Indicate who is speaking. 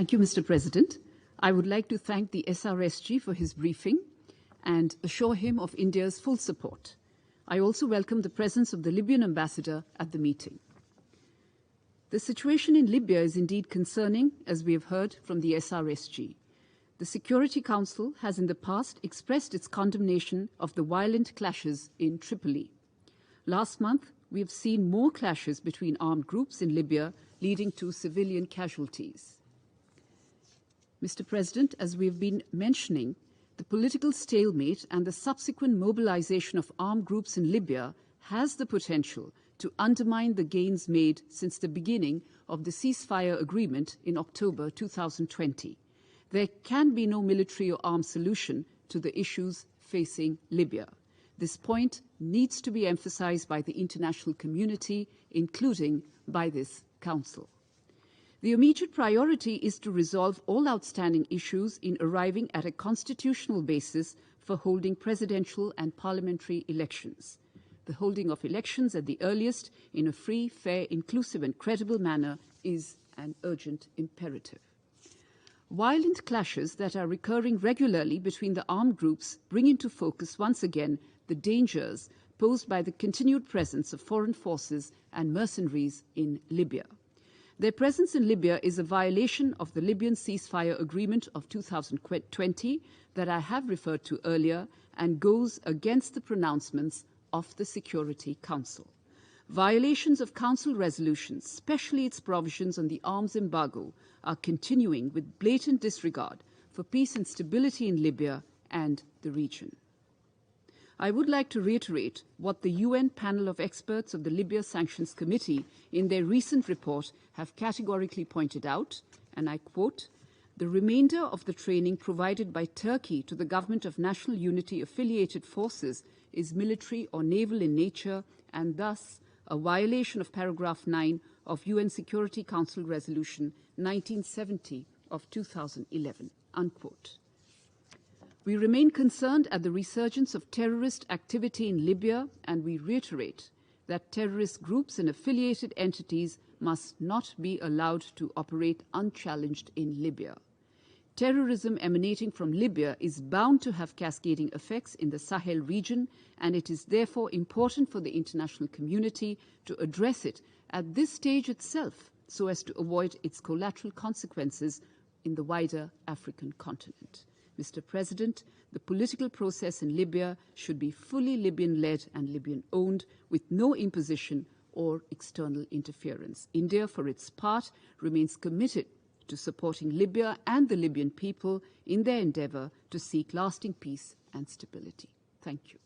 Speaker 1: Thank you, Mr. President. I would like to thank the SRSG for his briefing and assure him of India's full support. I also welcome the presence of the Libyan ambassador at the meeting. The situation in Libya is indeed concerning, as we have heard from the SRSG. The Security Council has in the past expressed its condemnation of the violent clashes in Tripoli. Last month, we have seen more clashes between armed groups in Libya, leading to civilian casualties. Mr. President, as we have been mentioning, the political stalemate and the subsequent mobilization of armed groups in Libya has the potential to undermine the gains made since the beginning of the ceasefire agreement in October 2020. There can be no military or armed solution to the issues facing Libya. This point needs to be emphasized by the international community, including by this Council. The immediate priority is to resolve all outstanding issues in arriving at a constitutional basis for holding presidential and parliamentary elections. The holding of elections at the earliest in a free, fair, inclusive and credible manner is an urgent imperative. Violent clashes that are recurring regularly between the armed groups bring into focus once again the dangers posed by the continued presence of foreign forces and mercenaries in Libya. Their presence in Libya is a violation of the Libyan ceasefire agreement of 2020 that I have referred to earlier and goes against the pronouncements of the Security Council. Violations of Council resolutions, especially its provisions on the arms embargo, are continuing with blatant disregard for peace and stability in Libya and the region. I would like to reiterate what the UN panel of experts of the Libya Sanctions Committee in their recent report have categorically pointed out, and I quote, "The remainder of the training provided by Turkey to the Government of National Unity affiliated forces is military or naval in nature and thus a violation of paragraph 9 of UN Security Council Resolution 1970 of 2011, unquote. We remain concerned at the resurgence of terrorist activity in Libya, and we reiterate that terrorist groups and affiliated entities must not be allowed to operate unchallenged in Libya. Terrorism emanating from Libya is bound to have cascading effects in the Sahel region, and it is therefore important for the international community to address it at this stage itself so as to avoid its collateral consequences in the wider African continent. Mr. President, the political process in Libya should be fully Libyan-led and Libyan-owned with no imposition or external interference. India, for its part, remains committed to supporting Libya and the Libyan people in their endeavor to seek lasting peace and stability. Thank you.